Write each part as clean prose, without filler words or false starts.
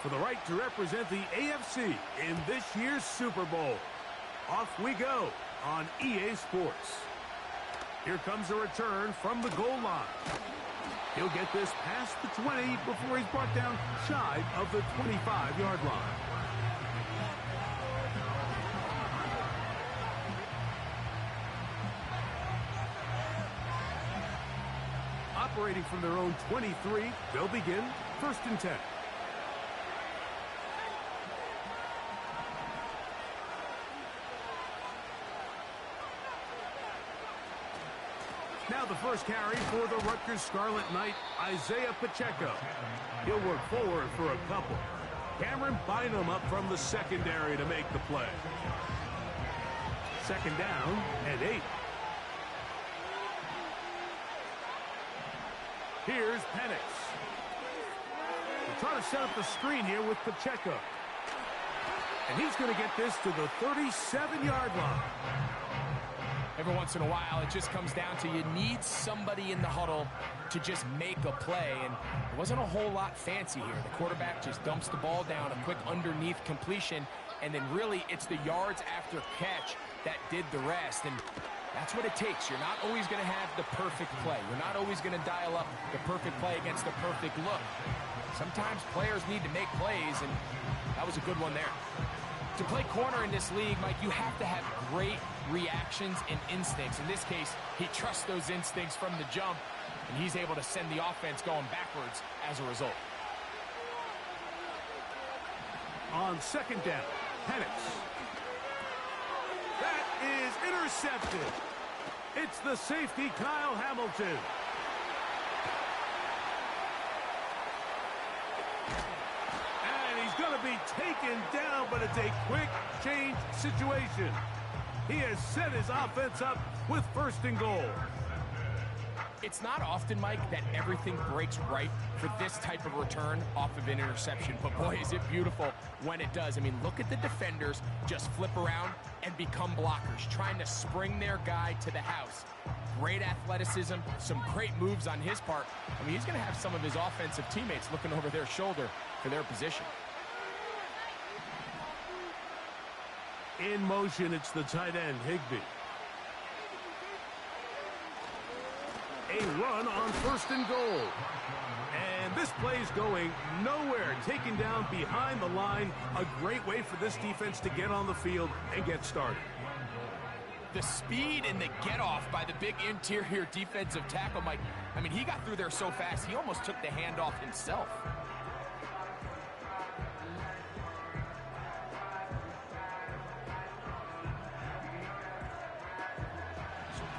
for the right to represent the AFC in this year's Super Bowl. Off we go on EA Sports. Here comes a return from the goal line. He'll get this past the 20 before he's brought down shy of the 25-yard line. Operating from their own 23, they'll begin 1st and 10. Now the first carry for the Rutgers Scarlet Knight, Isaiah Pacheco. He'll work forward for a couple. Cameron Bynum up from the secondary to make the play. 2nd down and 8. Here's Penix. They're trying to set up the screen here with Pacheco. And he's going to get this to the 37-yard line. Every once in a while, it just comes down to you need somebody in the huddle to just make a play. And it wasn't a whole lot fancy here. The quarterback just dumps the ball down, a quick underneath completion, and then really it's the yards after catch that did the rest. And that's what it takes. You're not always going to have the perfect play. You're not always going to dial up the perfect play against the perfect look. Sometimes players need to make plays, and that was a good one there. To play corner in this league, Mike, you have to have great reactions and instincts. In this case, he trusts those instincts from the jump, and he's able to send the offense going backwards as a result. On 2nd down, Penix. That is intercepted. It's the safety, Kyle Hamilton. And he's going to be taken down, but it's a quick change situation. He has set his offense up with 1st and goal. It's not often, Mike, that everything breaks right for this type of return off of an interception. But, boy, is it beautiful when it does. I mean, look at the defenders just flip around and become blockers, trying to spring their guy to the house. Great athleticism, some great moves on his part. I mean, he's going to have some of his offensive teammates looking over their shoulder for their position. In motion, it's the tight end, Higbee. A run on 1st and goal. And this play's going nowhere. Taken down behind the line. A great way for this defense to get on the field and get started. The speed and the get-off by the big interior defensive tackle, Mike. I mean, he got through there so fast, he almost took the handoff himself.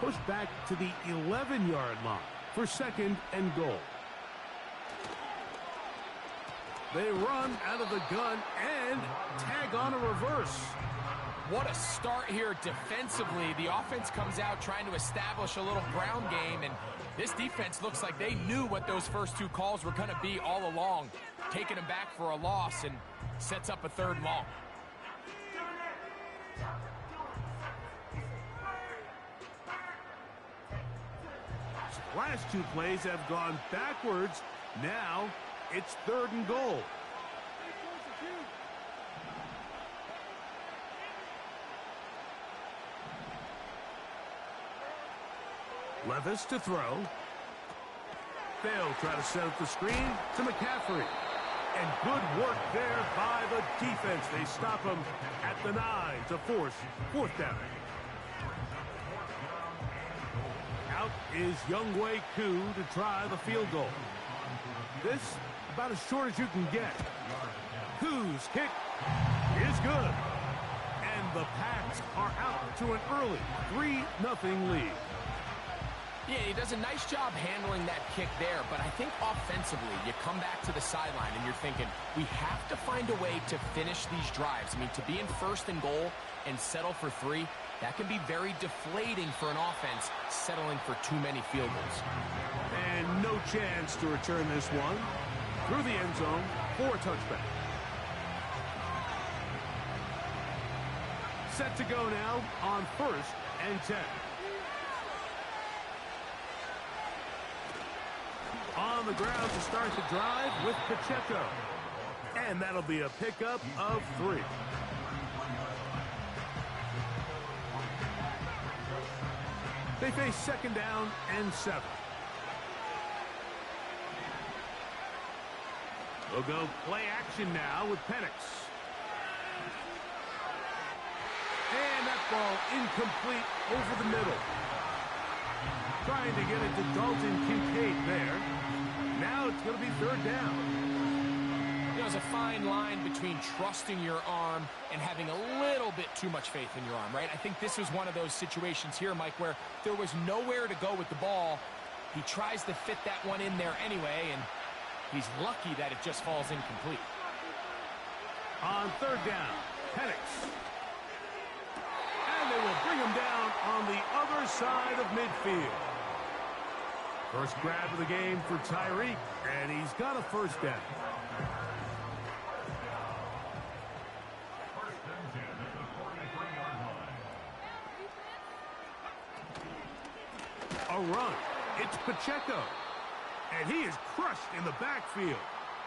Push back to the 11-yard line for 2nd and goal. They run out of the gun and tag on a reverse. What a start here defensively. The offense comes out trying to establish a little ground game, and this defense looks like they knew what those first 2 calls were going to be all along. Taking them back for a loss and sets up a 3rd and long. Last 2 plays have gone backwards. Now it's 3rd and goal. Levis to throw. They'll try to set up the screen to McCaffrey. And good work there by the defense. They stop him at the 9 to force 4th down. Out is Younghoe Koo to try the field goal. This about as short as you can get. Koo's kick is good. And the Pats are out to an early 3-0 lead. Yeah, he does a nice job handling that kick there, but I think offensively, you come back to the sideline and you're thinking, we have to find a way to finish these drives. I mean, to be in 1st and goal and settle for 3, that can be very deflating for an offense settling for too many field goals. And no chance to return this one through the end zone for a touchback. Set to go now on 1st and 10. On the ground to start the drive with Pacheco. And that'll be a pickup of 3. They face 2nd down and 7. We'll go play action now with Pt2. And that ball incomplete over the middle. Trying to get it to Dalton Kincaid there. Now it's going to be 3rd down. There's a fine line between trusting your arm and having a little bit too much faith in your arm, right? I think this was one of those situations here, Mike, where there was nowhere to go with the ball. He tries to fit that one in there anyway, and he's lucky that it just falls incomplete. On 3rd down, Pt2. And they will bring him down on the other side of midfield. First grab of the game for Tyreek, and he's got a 1st down. A run. It's Pacheco. And he is crushed in the backfield.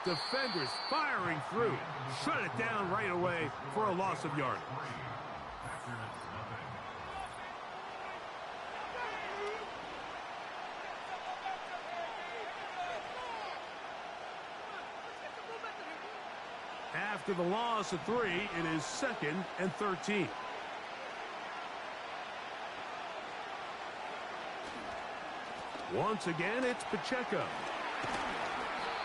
Defenders firing through. Shut it down right away for a loss of yardage. After the loss of 3, it is 2nd and 13. Once again, it's Pacheco.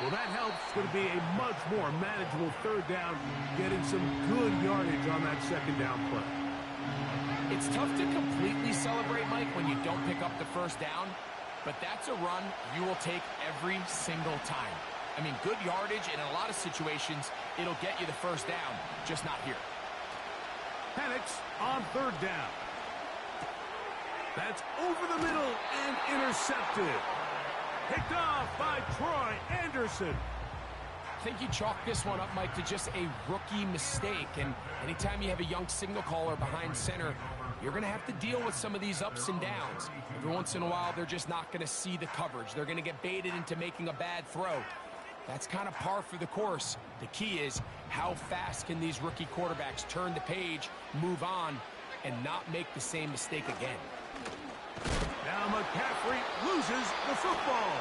Well, that helps. It's going to be a much more manageable 3rd down, getting some good yardage on that 2nd down play. It's tough to completely celebrate, Mike, when you don't pick up the 1st down, but that's a run you will take every single time. I mean, good yardage, and in a lot of situations, it'll get you the 1st down, just not here. Pt2 on 3rd down. That's over the middle and intercepted. Picked off by Troy Anderson. I think you chalk this one up, Mike, to just a rookie mistake. And anytime you have a young signal caller behind center, you're going to have to deal with some of these ups and downs. Every once in a while, they're just not going to see the coverage. They're going to get baited into making a bad throw. That's kind of par for the course. The key is how fast can these rookie quarterbacks turn the page, move on, and not make the same mistake again. Now McCaffrey loses the football.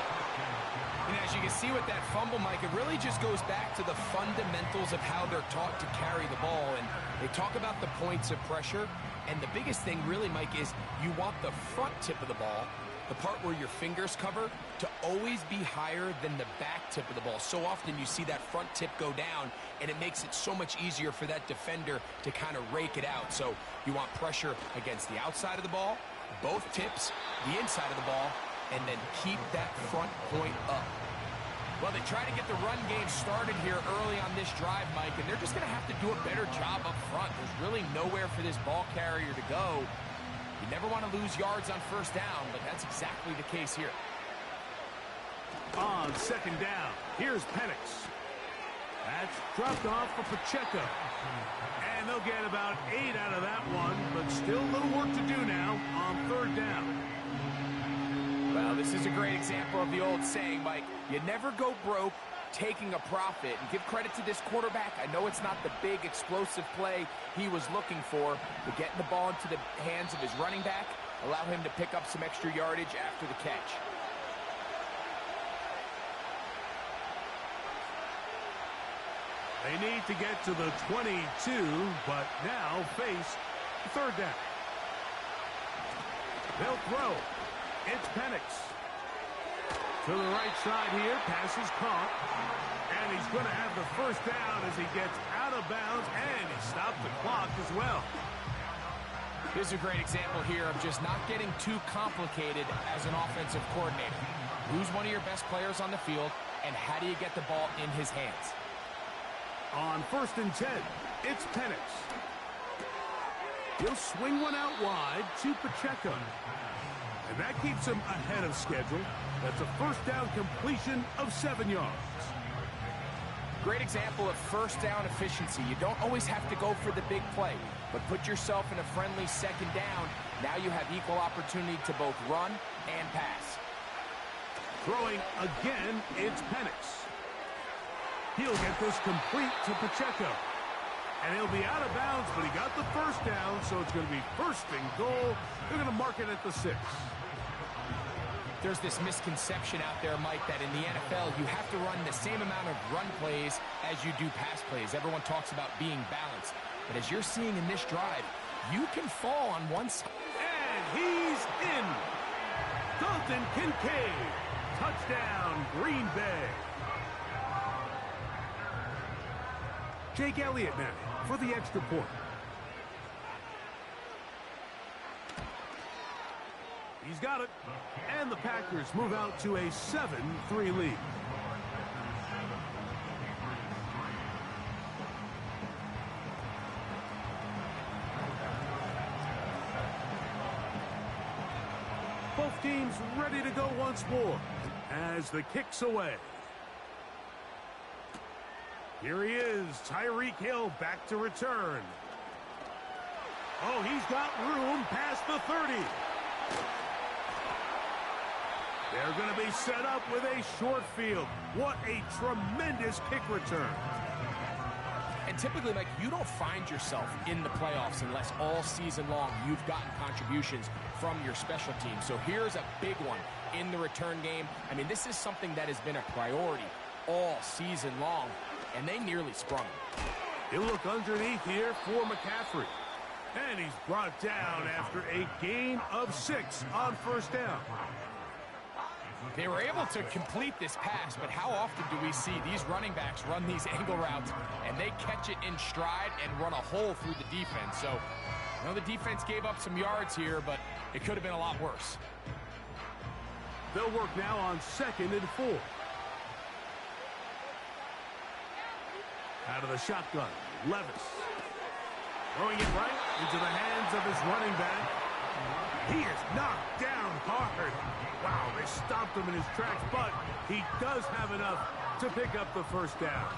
And as you can see with that fumble, Mike, it really just goes back to the fundamentals of how they're taught to carry the ball. And they talk about the points of pressure. And the biggest thing really, Mike, is you want the front tip of the ball, the part where your fingers cover, to always be higher than the back tip of the ball. So often you see that front tip go down, and it makes it so much easier for that defender to kind of rake it out. So you want pressure against the outside of the ball, both tips, the inside of the ball, and then keep that front point up. Well, they try to get the run game started here early on this drive, Mike, and they're just going to have to do a better job up front. There's really nowhere for this ball carrier to go. You never want to lose yards on 1st down, but that's exactly the case here. On 2nd down, here's Pt2. That's dropped off for Pacheco. And they'll get about 8 out of that one, but still a little work to do now on 3rd down. Well, this is a great example of the old saying, Mike, you never go broke taking a profit. And give credit to this quarterback. I know it's not the big explosive play he was looking for, but getting the ball into the hands of his running back, allow him to pick up some extra yardage after the catch. They need to get to the 22, but now face 3rd down. They'll throw. It's Pt2. To the right side here, pass is caught. And he's going to have the 1st down as he gets out of bounds, and he stopped the clock as well. Here's a great example here of just not getting too complicated as an offensive coordinator. Who's one of your best players on the field, and how do you get the ball in his hands? On 1st and 10, it's Pt2. He'll swing one out wide to Pacheco. And that keeps him ahead of schedule. That's a 1st down completion of 7 yards. Great example of 1st down efficiency. You don't always have to go for the big play, but put yourself in a friendly 2nd down. Now you have equal opportunity to both run and pass. Throwing again, it's Pt2. He'll get this complete to Pacheco. And he'll be out of bounds, but he got the first down, so it's going to be first and goal. They're going to mark it at the 6. There's this misconception out there, Mike, that in the NFL, you have to run the same amount of run plays as you do pass plays. Everyone talks about being balanced. But as you're seeing in this drive, you can fall on one side. And he's in. Dalton Kincaid. Touchdown, Green Bay. Jake Elliott now for the extra point. He's got it. And the Packers move out to a 7-3 lead. Both teams ready to go once more as the kick's away. Here he is, Tyreek Hill back to return. Oh, he's got room past the 30. They're going to be set up with a short field. What a tremendous kick return. And typically, Mike, you don't find yourself in the playoffs unless all season long you've gotten contributions from your special team. So here's a big one in the return game. I mean, this is something that has been a priority all season long, and they nearly sprung. He'll look underneath here for McCaffrey. And he's brought down after a gain of 6 on first down. They were able to complete this pass, but how often do we see these running backs run these angle routes and they catch it in stride and run a hole through the defense? So, I know the defense gave up some yards here, but it could have been a lot worse. They'll work now on 2nd and 4. Out of the shotgun, Levis. Throwing it right into the hands of his running back. He is knocked down hard. Wow, they stopped him in his tracks, but he does have enough to pick up the first down.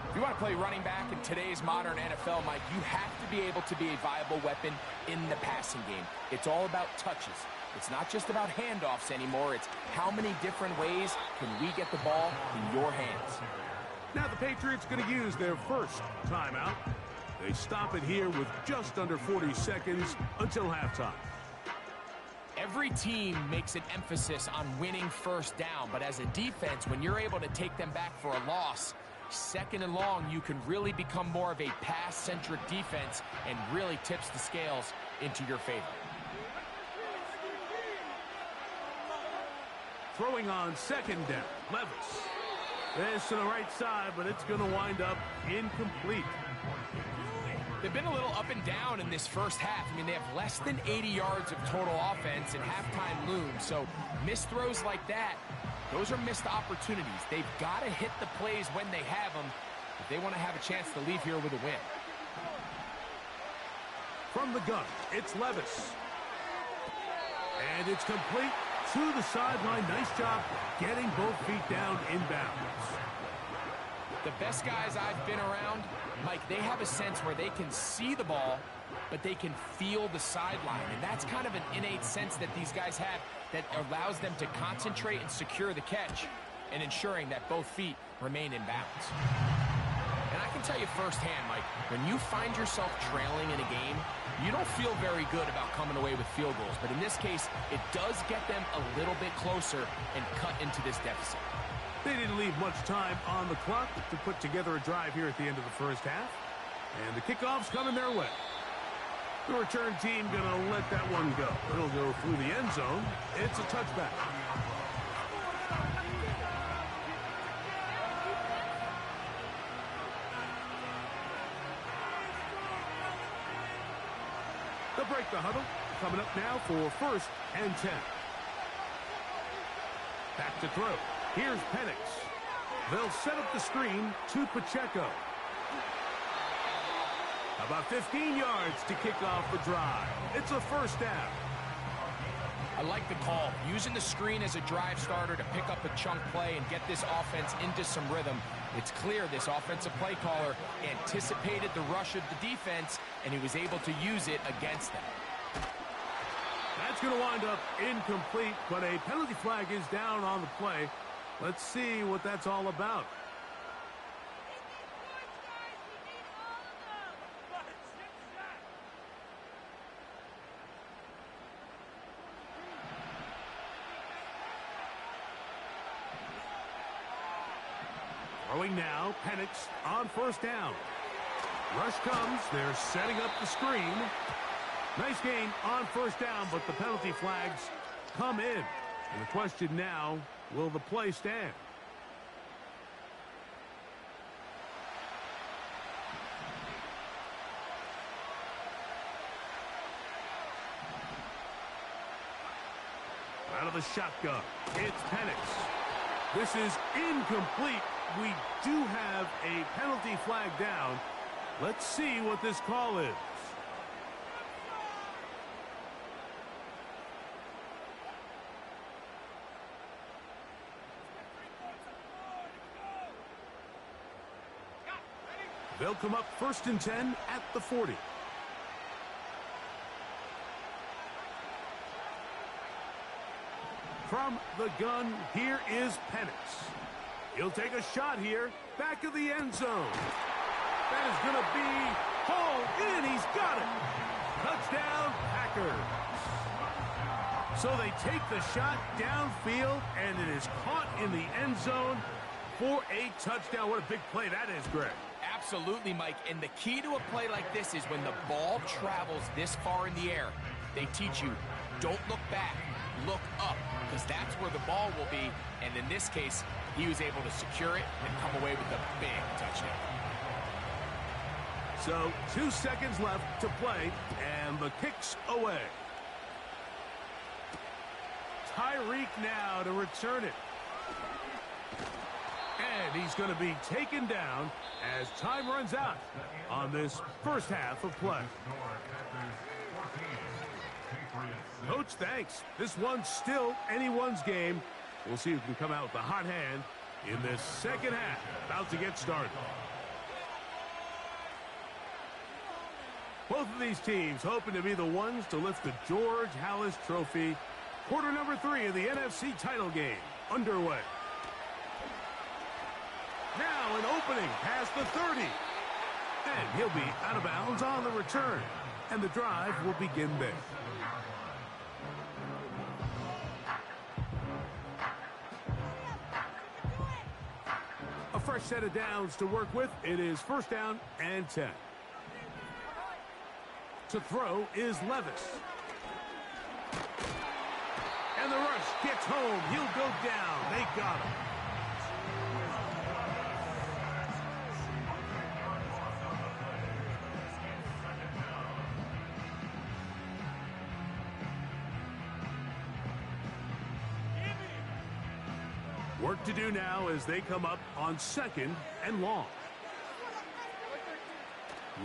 If you want to play running back in today's modern NFL, Mike, you have to be able to be a viable weapon in the passing game. It's all about touches. It's not just about handoffs anymore. It's how many different ways can we get the ball in your hands. Now the Patriots going to use their first timeout. They stop it here with just under 40 seconds until halftime. Every team makes an emphasis on winning first down, but as a defense, when you're able to take them back for a loss, 2nd and long, you can really become more of a pass-centric defense and really tips the scales into your favor. Throwing on 2nd down, Levis. This to the right side, but it's going to wind up incomplete. They've been a little up and down in this first half. I mean, they have less than 80 yards of total offense and halftime looms. So missed throws like that, those are missed opportunities. They've got to hit the plays when they have them if they want to have a chance to leave here with a win. From the gun, it's Levis. And it's complete to the sideline. Nice job getting both feet down inbounds. The best guys I've been around, Mike, they have a sense where they can see the ball, but they can feel the sideline. And that's kind of an innate sense that these guys have that allows them to concentrate and secure the catch and ensuring that both feet remain in balance. And I can tell you firsthand, Mike, when you find yourself trailing in a game, you don't feel very good about coming away with field goals. But in this case, it does get them a little bit closer and cut into this deficit. They didn't leave much time on the clock to put together a drive here at the end of the first half. And the kickoff's coming their way. The return team going to let that one go. It'll go through the end zone. It's a touchback. They'll break the huddle. Coming up now for 1st and 10. Back to throw. Here's Penix. They'll set up the screen to Pacheco. About 15 yards to kick off the drive. It's a first down. I like the call. Using the screen as a drive starter to pick up a chunk play and get this offense into some rhythm. It's clear this offensive play caller anticipated the rush of the defense, and he was able to use it against them. That's going to wind up incomplete, but a penalty flag is down on the play. Let's see what that's all about. Throwing now, Penix on first down. Rush comes. They're setting up the screen. Nice gain on first down, but the penalty flags come in. And the question now, will the play stand? Out of the shotgun, it's Penix. This is incomplete. We do have a penalty flag down. Let's see what this call is. They'll come up 1st and 10 at the 40. From the gun, here is Penix. He'll take a shot here, back of the end zone. That is going to be hauled in. He's got it. Touchdown, Packers. So they take the shot downfield, and it is caught in the end zone for a touchdown. What a big play that is, Greg. Absolutely, Mike. And the key to a play like this is when the ball travels this far in the air, they teach you, don't look back, look up, because that's where the ball will be. And in this case, he was able to secure it and come away with a big touchdown. So 2 seconds left to play, and the kick's away. Tyreek now to return it. And he's going to be taken down as time runs out on this first half of play. Coach, thanks. This one's still anyone's game. We'll see who can come out with the hot hand in this second half. About to get started. Both of these teams hoping to be the ones to lift the George Halas Trophy. Quarter number 3 of the NFC title game underway. Now an opening past the 30. And he'll be out of bounds on the return. And the drive will begin there. A fresh set of downs to work with. It is 1st down and 10. To throw is Levis. And the rush gets home. He'll go down. They got him. Work to do now as they come up on 2nd and long.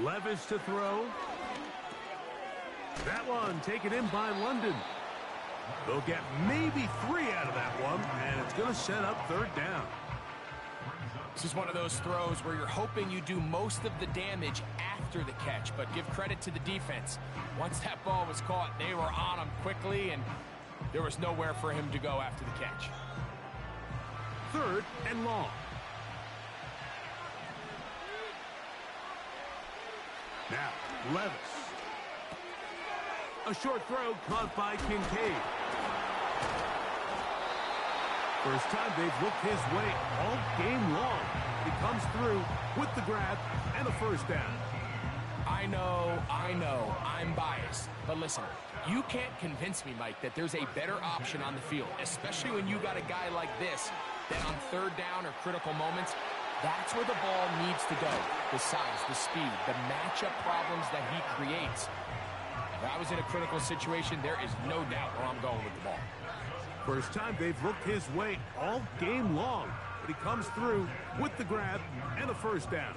Levis to throw. That one taken in by London. They'll get maybe 3 out of that one, and it's going to set up 3rd down. This is one of those throws where you're hoping you do most of the damage after the catch, but give credit to the defense. Once that ball was caught, they were on him quickly, and there was nowhere for him to go after the catch. 3rd and long. Now, Levis. A short throw caught by Kincaid. First time they've looked his way all game long. He comes through with the grab and a 1st down. I know, I'm biased. But listen, you can't convince me, Mike, that there's a better option on the field, especially when you got a guy like this that on 3rd down or critical moments, that's where the ball needs to go. The size, the speed, the matchup problems that he creates. If I was in a critical situation, there is no doubt where I'm going with the ball. First time they've looked his way all game long, but he comes through with the grab and a 1st down.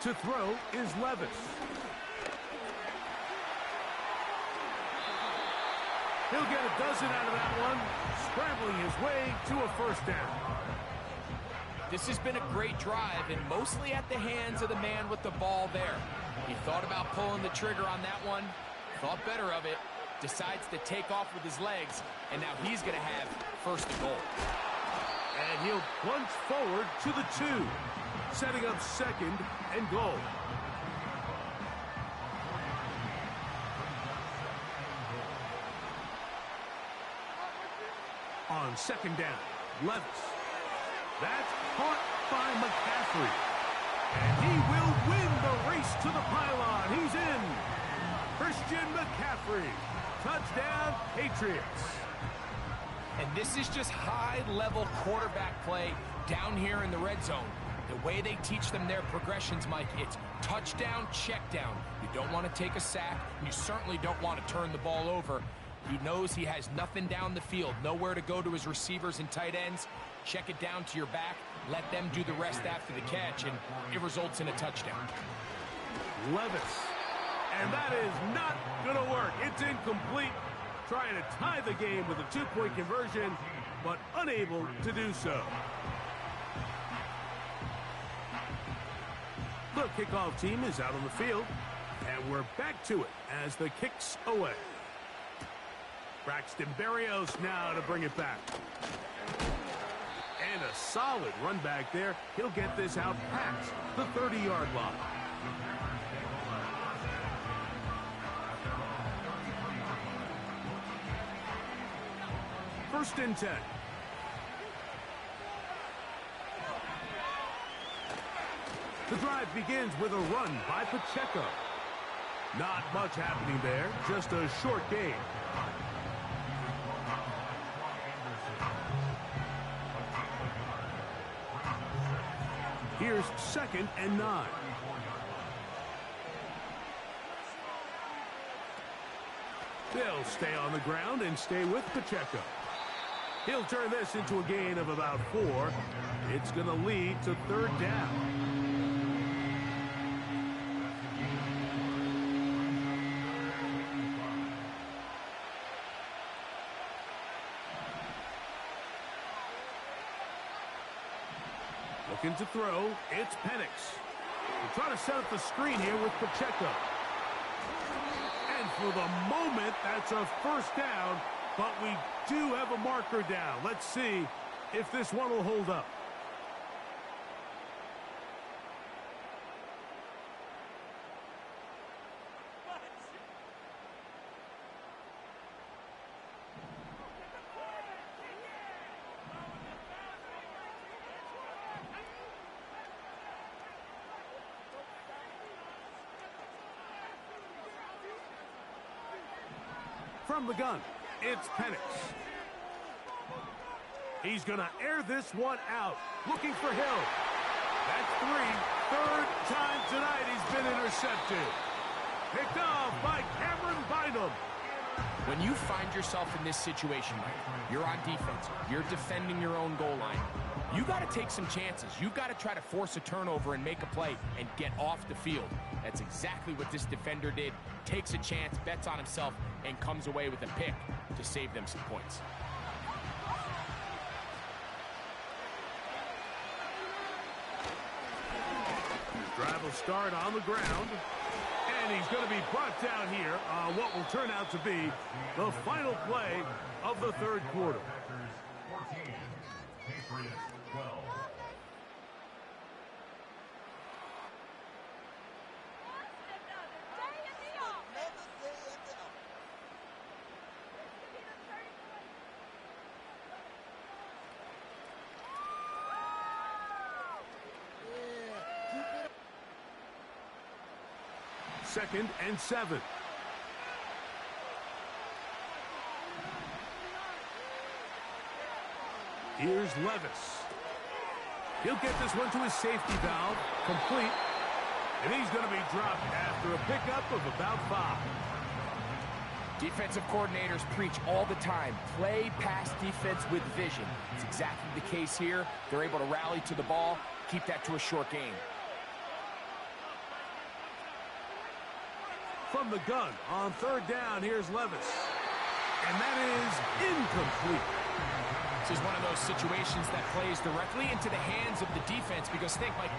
To throw is Levis. He'll get a dozen out of that one, scrambling his way to a 1st down. This has been a great drive, and mostly at the hands of the man with the ball there. He thought about pulling the trigger on that one, thought better of it, decides to take off with his legs, and now he's going to have 1st and goal. And he'll plunge forward to the 2, setting up 2nd and goal. on second down. Levis. That's caught by McCaffrey. And he will win the race to the pylon. He's in. Christian McCaffrey. Touchdown, Patriots. And this is just high-level quarterback play down here in the red zone. The way they teach them their progressions, Mike, it's touchdown, check down. You don't want to take a sack, and you certainly don't want to turn the ball over. He knows he has nothing down the field, nowhere to go to his receivers and tight ends. Check it down to your back, let them do the rest after the catch, and it results in a touchdown. Levis. And that is not going to work. It's incomplete. Trying to tie the game with a two-point conversion, but unable to do so. The kickoff team is out on the field, and we're back to it as the kick's away. Braxton Berrios now to bring it back. And a solid run back there. He'll get this out past the 30-yard line. First and 10. The drive begins with a run by Pacheco. Not much happening there, just a short gain. Here's second and 9. They'll stay on the ground and stay with Pacheco. He'll turn this into a gain of about 4. It's going to lead to third down. Looking to throw, it's Penix. We're trying to set up the screen here with Pacheco. And for the moment, that's a first down, but we do have a marker down. Let's see if this one will hold up. From the gun, it's Penix. He's going to air this one out. Looking for Hill. That's 3. Third time tonight he's been intercepted. Picked off by Cameron Bynum. When you find yourself in this situation, Mike, you're on defense. You're defending your own goal line. You got to take some chances. You've got to try to force a turnover and make a play and get off the field. That's exactly what this defender did. Takes a chance, bets on himself, and comes away with a pick to save them some points. Drive will start on the ground. And he's going to be brought down here on what will turn out to be the final play of the third quarter. Second and 7. Here's Levis. He'll get this one to his safety valve, complete, and he's going to be dropped after a pickup of about 5. Defensive coordinators preach all the time, play pass defense with vision. It's exactly the case here. They're able to rally to the ball, keep that to a short gain. From the gun on third down, here's Levis. And that is incomplete. This is one of those situations that plays directly into the hands of the defense because think, Mike,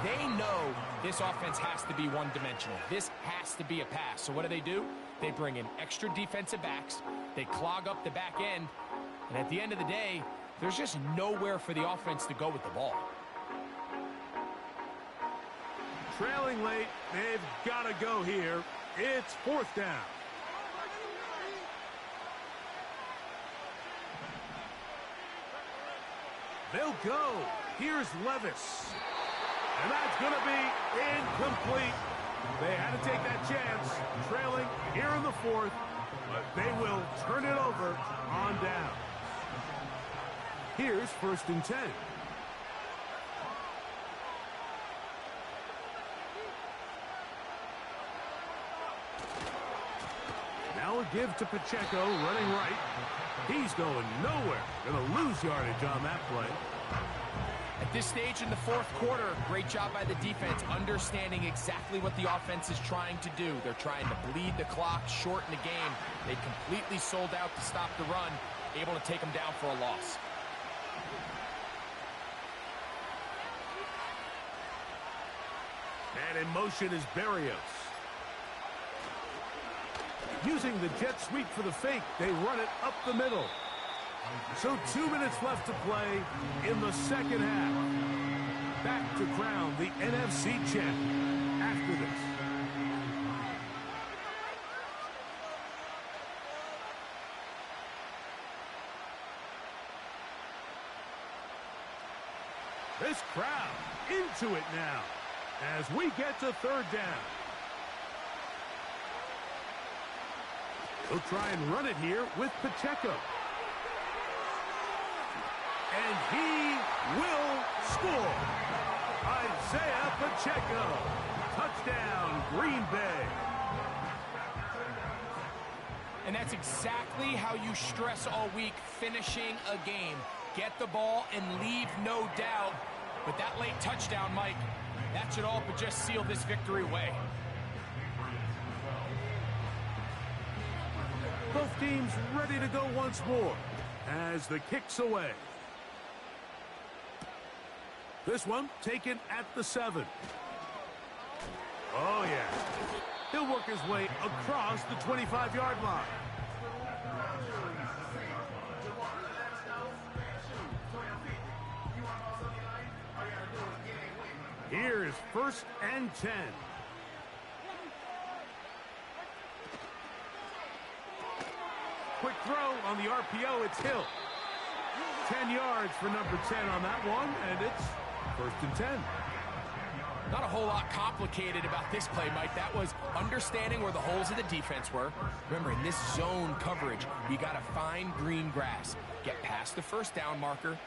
they know this offense has to be one-dimensional. This has to be a pass. So what do? They bring in extra defensive backs. They clog up the back end. And at the end of the day, there's just nowhere for the offense to go with the ball. Trailing late, they've got to go here. It's fourth down. They'll go. Here's Levis. And that's going to be incomplete. They had to take that chance, trailing here in the fourth, but they will turn it over on down. Here's 1st and 10. Now a give to Pacheco, running right. He's going nowhere. Going to lose yardage on that play. At this stage in the fourth quarter, great job by the defense, understanding exactly what the offense is trying to do. They're trying to bleed the clock, shorten the game. They completely sold out to stop the run, able to take them down for a loss. And in motion is Berrios. Using the jet sweep for the fake, they run it up the middle. So 2 minutes left to play in the second half. Back to crown the NFC champ after this. This crowd into it now as we get to 3rd down. He'll try and run it here with Pacheco. And he will score. Isaiah Pacheco. Touchdown, Green Bay. And that's exactly how you stress all week, finishing a game. Get the ball and leave no doubt. But that late touchdown, Mike, that should all but just seal this victory away. Both teams ready to go once more as the kick's away. This one taken at the 7. Oh, yeah. He'll work his way across the 25-yard line. Here's 1st and 10. Quick throw on the RPO. It's Hill. 10 yards for number 10 on that one, and it's 1st and 10. Not a whole lot complicated about this play, Mike. That was understanding where the holes of the defense were. Remember, in this zone coverage, you got to find green grass. Get past the 1st down marker,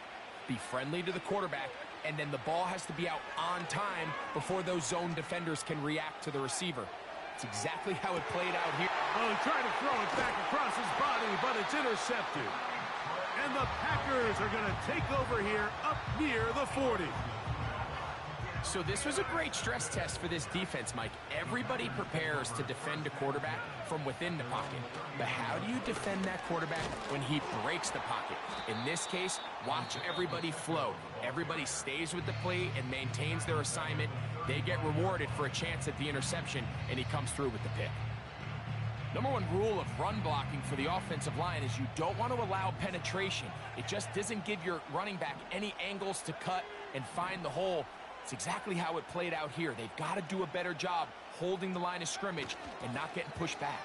be friendly to the quarterback, and then the ball has to be out on time before those zone defenders can react to the receiver. It's exactly how it played out here. Oh, trying to throw it back across his body, but it's intercepted. And the Packers are going to take over here up near the 40. So this was a great stress test for this defense, Mike. Everybody prepares to defend a quarterback from within the pocket. But how do you defend that quarterback when he breaks the pocket? In this case, watch everybody flow. Everybody stays with the play and maintains their assignment. They get rewarded for a chance at the interception, and he comes through with the pick. Number one rule of run blocking for the offensive line is you don't want to allow penetration. It just doesn't give your running back any angles to cut and find the hole. It's exactly how it played out here. They've got to do a better job holding the line of scrimmage and not getting pushed back.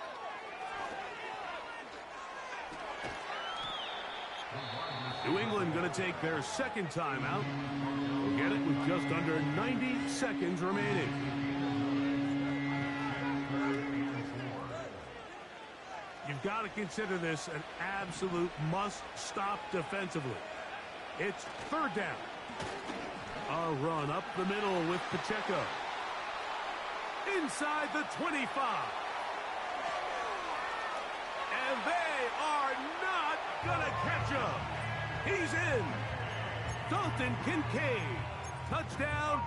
New England going to take their 2nd timeout. They'll get it with just under 90 seconds remaining. You've got to consider this an absolute must-stop defensively. It's 3rd down. A run up the middle with Pacheco. Inside the 25. And they are not going to catch him. He's in. Dalton Kincaid. Touchdown,